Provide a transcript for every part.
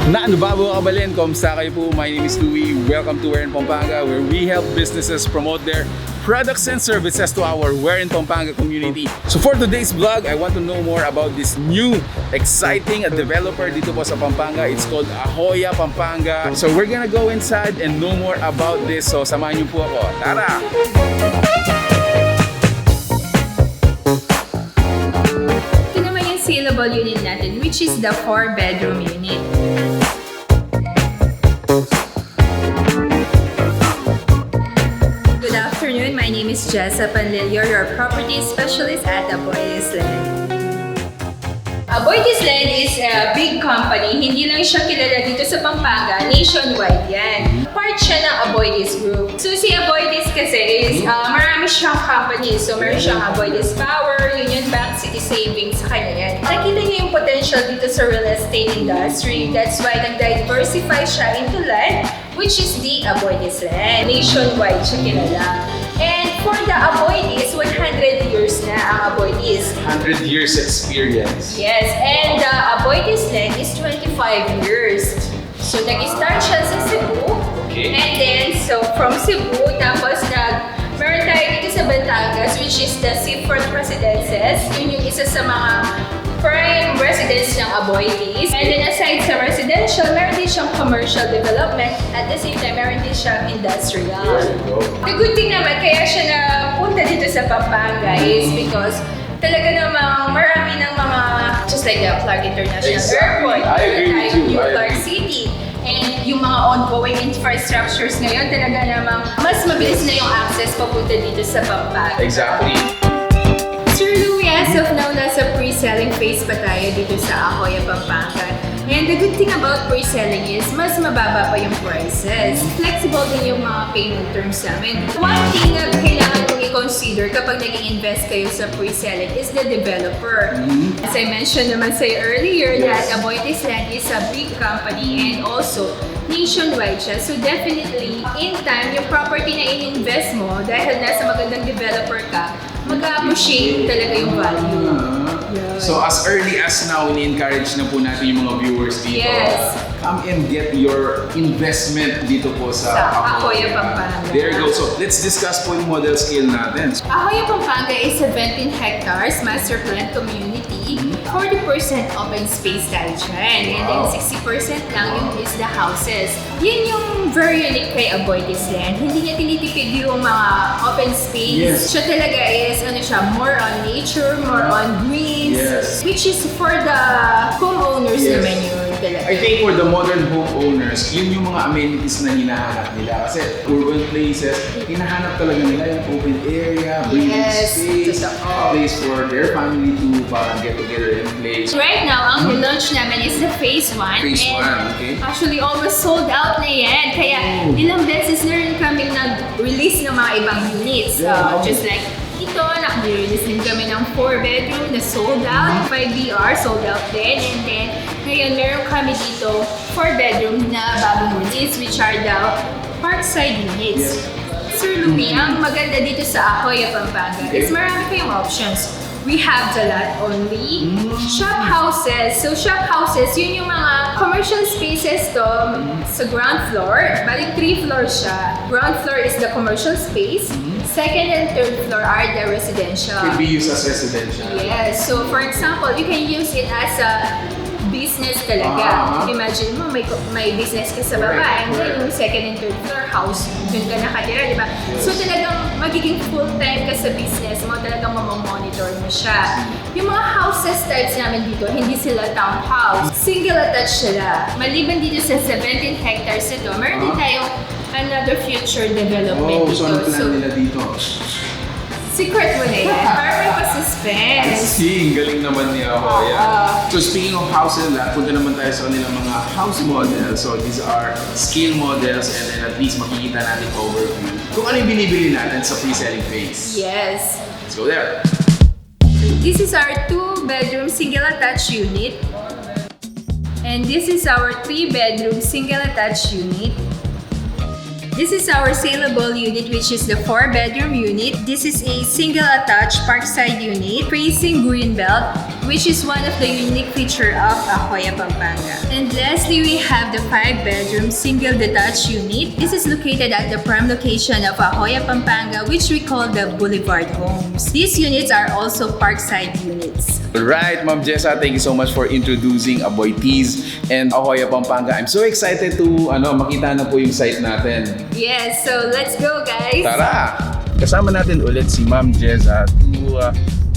Naanubabo kabalin, kamusta kayo po? My name is Louie. Welcome to Ajoya Pampanga, where we help businesses promote their products and services to our Ajoya Pampanga community. So for today's vlog, I want to know more about this new exciting developer dito po sa Pampanga. It's called Ajoya Pampanga. So we're gonna go inside and know more about this. So samahan niyo po ako. Tara! Ito naman yung saleable unit natin, which is the 4-bedroom unit. Good afternoon, my name is Ajoya Pampanga, your property specialist at Ajoya Pampanga. Ajoya Land is a big company. Hindi lang siya kilala dito sa Pampanga, nationwide yan. Part siya ng Ajoya Group. So si Ajoya kasi is marami siyang company. So meron siyang Ajoya Power, Union Bank, City Savings, sa kanya yan. Nakita niya yung potential dito sa real estate industry. That's why nag-diversify siya into land, which is the Ajoya Land. Nationwide siya kilala. And for the Ajoya, 100 years na ang Ajoya. 100 years experience. Yes, and the Ajoya Land is 25 years. So nag-start siya sa Cebu. Okay. And then, so from Cebu, tapos meron tayo dito sa Batangas, which is the Seafront Residences. Yun yung isa sa mga prime residence ng Ajoya. And then aside sa residential, meron din siyang commercial development. At the same time, meron din siyang industrial. The good thing naman, kaya siya napunta dito sa Pampanga is because talaga namang marami ng mga, just like the Clark International Airport, I agree with you. New Clark City, and yung mga ongoing infrastructures ngayon, talaga namang mas mabilis na yung access papunta dito sa Pampanga. Exactly. Sir Louie, as of now, nasa pre-selling phase pa tayo dito sa Ajoya Pampanga. And the good thing about pre-selling is mas mababa pa yung prices. Flexible din yung mga payment terms namin. One thing na kailangan kong i-consider kapag nag-invest kayo sa pre-selling is the developer. As I mentioned naman sa'yo earlier, that Ajoya Land is a big company and also nationwide siya. So definitely, in time, yung property na in-invest mo, dahil nasa magandang developer ka, mag-appreciate talaga yung value. So as early as now, ni-encourage na po natin yung mga viewers dito. Yes. Come and get your investment dito po sa Ajoya Pampanga. There you go. So let's discuss po yung model scale natin. Ajoya Pampanga is 17 hectares master plan community. 40% open space tayo dyan. And then 60% lang yung is the houses. Yun yung very unique kay Ajoya Land. Hindi niya tinitipid yung mga open space. Yes. Siya talaga is, more on nature, more on greens. Yes. Which is for the homeowners naman yun talaga. I think for the modern homeowners, yun yung mga amenities na hinahanap nila. Kasi urban places, hinahanap talaga nila yung open area, breathing space, a place for their family to parang get together in place. Right now, ang launch namin is the phase 1. Phase 1, okay. Actually, almost sold out na yan. Kaya ilang beses na rin kaming nag-release ng mga ibang units. Just like ito, nag-release din kami ng 4-bedroom na sold out. 5BR, sold out din. And then, ngayon, meron kami dito 4-bedroom na bagong release, which are the parkside units. Sir Louie, ang maganda dito sa Ajoya Pampanga is marami kayong options. We have the lot only. Shop houses. So shop houses, yun yung mga commercial spaces to sa ground floor. Balik 3 floors siya. Ground floor is the commercial space. Second and third floor are the residential. Can be used as residential. Yes. So for example, you can use it as a business talaga. Imagine mo, may business ka sa baba, and then yung second and third floor house, dun ka nakatira, di ba? So talagang magiging full-time ka sa business mo, talagang mamamonitor mo siya. Yung mga houses types namin dito, hindi sila townhouse. Single attached sila. Maliban dito sa 17 hectares nito, meron din tayong another future development dito. So ano plan nila dito? Secret mo na yan. Para may pa-suspense. See, galing naman niya ako. So speaking of houses, punta naman tayo sa kanilang mga house models. So these are scale models, and then at least makikita natin overview kung ano yung binibili natin sa pre-selling phase. Yes. Let's go there. This is our 2-bedroom single attached unit. And this is our 3-bedroom single attached unit. This is our saleable unit, which is the 4-bedroom unit. This is a single attached parkside unit facing Greenbelt, which is one of the unique feature of Ajoya Pampanga. And lastly, we have the 5-bedroom single detached unit. This is located at the prime location of Ajoya Pampanga, which we call the Boulevard Homes. These units are also parkside units. Right, Ma'am Jessa, thank you so much for introducing Aboy Teas and Ajoya Pampanga. I'm so excited to makita na po yung site natin. Yes, so let's go, guys! Tara! Kasama natin ulit si Ma'am Jessa to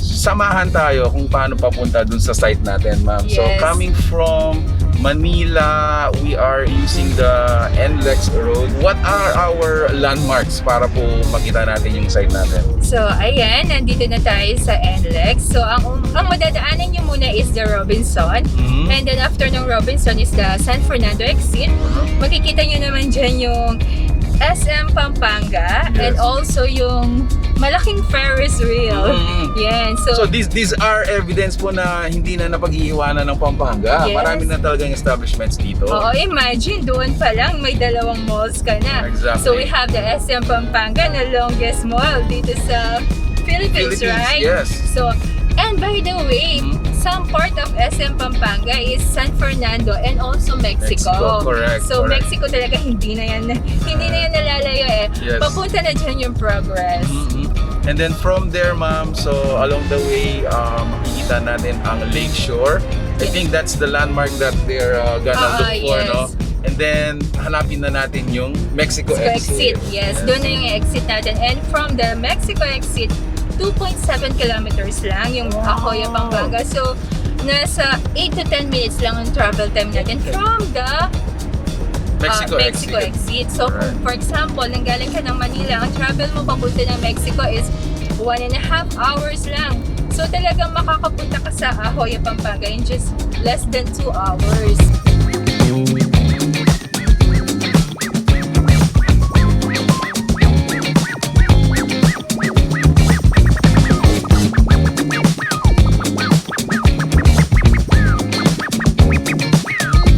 samahan tayo kung paano papunta dun sa site natin, Ma'am. Yes. So coming from Manila, we are using the NLEX Road. What are our landmarks para po makita natin yung site natin? So, ayan, nandito na tayo sa NLEX. So, ang madadaanan nyo muna is the Robinson. And then after ng Robinson is the San Fernando exit. Makikita nyo naman dyan yung SM Pampanga. Yes. And also yung malaking Ferris wheel. Yan. So these are evidence po na hindi na napag-iiwanan ng Pampanga. Yes. Marami na talagang establishments dito. Oo, imagine, doon pa lang may dalawang malls ka na. Exactly. So we have the SM Pampanga na longest mall dito sa Philippines, right? Yes. So, and by the way, some part of SM Pampanga is San Fernando and also Mexico. Correct. So correct. Mexico talaga hindi na yan nalalayo eh. Yes. Papunta na dyan yung progress. And then from there, Ma'am, so along the way, makikita natin ang Lakeshore. I think that's the landmark that they're gonna look for, yes. no? And then, hanapin na natin yung Mexico exit. Yes, doon na yung exit natin. And from the Mexico exit, 2.7 kilometers lang yung Ajoya Pampanga. So, nasa 8 to 10 minutes lang ang travel time natin from the Mexico exit. So, Right. for example, nanggaling ka ng Manila, ang travel mo papunta ng Mexico is 1.5 hours lang. So, talagang makakapunta ka sa Ajoya Pampanga in just less than 2 hours.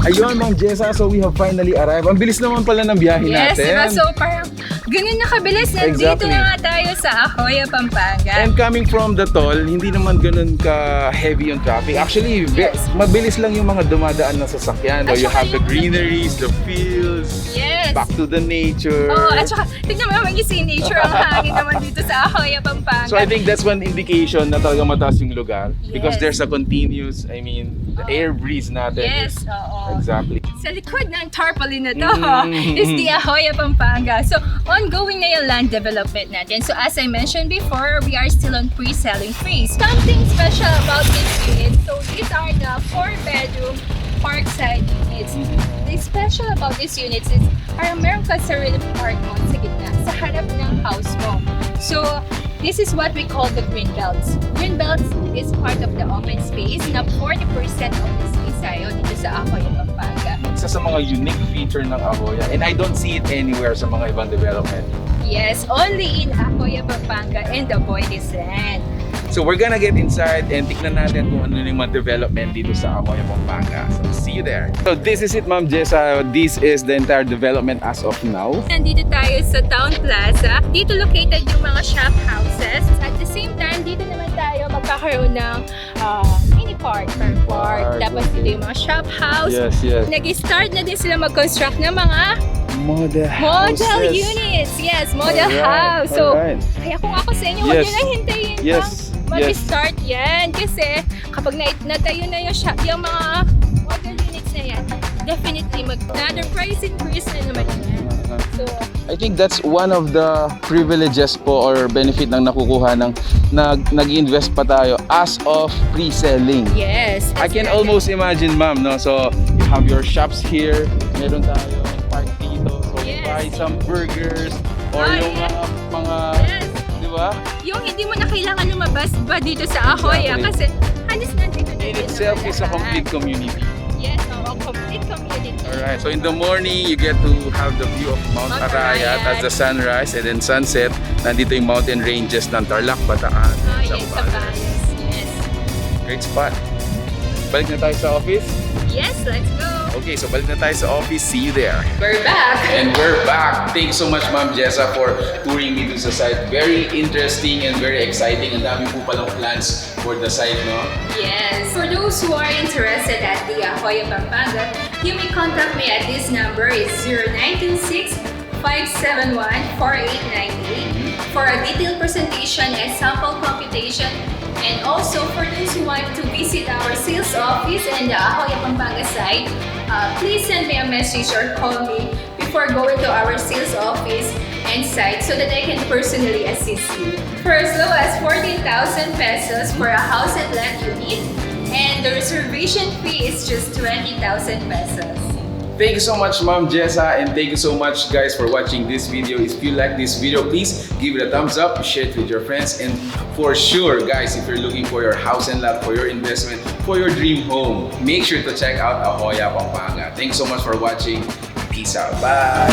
Ayun, Ma'am Jessa, so we have finally arrived. Ang bilis naman pala ng biyahe Yes, natin. diba? So, parang ganun na kabilis. Nandito Exactly. na nga tayo sa Ajoya Pampanga. And coming from the toll, hindi naman ganun ka-heavy yung traffic. Actually, Yes. mabilis lang yung mga dumadaan na sasakyan. At You saka have the yung- greeneries, the fields, Yes. back to the nature. Oo, at saka, tignan mo naman yung nature ang hangin naman dito sa Ajoya Pampanga. So I think that's one indication na talaga mataas yung lugar. Because Yes. there's a continuous, the air breeze natin. Yes, is- oo. Exactly. Sa likod ng tarpaulin na to Mm. is the Ajoya Pampanga. So, ongoing na yung land development natin. So, as I mentioned before, we are still on pre-selling phase. Something special about this unit. So, these are the 4-bedroom parkside units. The special about these units is parang meron ka sarili park mo sa gitna, sa harap ng house mo. So, this is what we call the green belts. Green belts is part of the open space na 40% of the space tayo dito sa Ajoya Pampanga. Isa sa mga unique feature ng Ajoya, and I don't see it anywhere sa mga ibang development. Yes, only in Ajoya Pampanga and the Boydes land. So we're gonna get inside and tignan natin kung ano yung mga development dito sa Ajoya Pampanga. So see you there. So this is it, Ma'am Jessa. This is the entire development as of now. Nandito tayo sa Town Plaza. Dito located yung mga shop houses. At the same time, dito naman tayo magkakaroon ng mini park, car park. Tapos dito yung mga shop house. Yes, yes. Nag-start na din sila mag-construct ng mga Model model units. Yes, model house. So, kaya kung ako sa inyo, huwag Yes. nyo na hintayin Yes. mag-start yan. Kasi kapag natayo na yung shop, yung mga model units na yan, definitely another price increase na naman yan. So, I think that's one of the privileges po or benefit ng nakukuha ng nag-invest pa tayo as of pre-selling. yes. I can almost imagine, ma'am, no? So, you have your shops here, meron tayo park dito, so you Yes. buy some burgers or Ah, yung yes. mga Yes. di ba? Yung hindi mo na kailangan lumabas ba dito sa Ajoya Exactly. kasi halos nandito na In din itself naman is a lahat. complete community. Yes, complete community. Alright, so in the morning, you get to have the view of Mount Mount Arayat as Arayat. the sunrise, and then sunset, nandito yung mountain ranges ng Tarlac, Bataan, Yes, sa Balas. Yes. Great spot. Balik na tayo sa office. Yes, let's go. Okay, so balik na tayo sa office. See you there. We're back! And we're back. Thank you so much, Ma'am Jessa, for touring me to the site. Very interesting and very exciting. Ang dami po palang plans for the site, no? Yes. For those who are interested at the Ajoya Pampanga, you may contact me at this number. It's 0926-571-4898 for a detailed presentation and sample computation. And also for those who want to visit our sales office and the Ajoya Pampanga site, please send me a message or call me before going to our sales office and site so that I can personally assist you. For as low as 14,000 pesos for a house and lot unit, and the reservation fee is just 20,000 pesos. Thank you so much, Ma'am Jessa, and thank you so much, guys, for watching this video. If you like this video, please give it a thumbs up, share it with your friends, and for sure, guys, if you're looking for your house and lot, for your investment, for your dream home, make sure to check out Ajoya Pampanga. Thanks so much for watching. Peace out. Bye.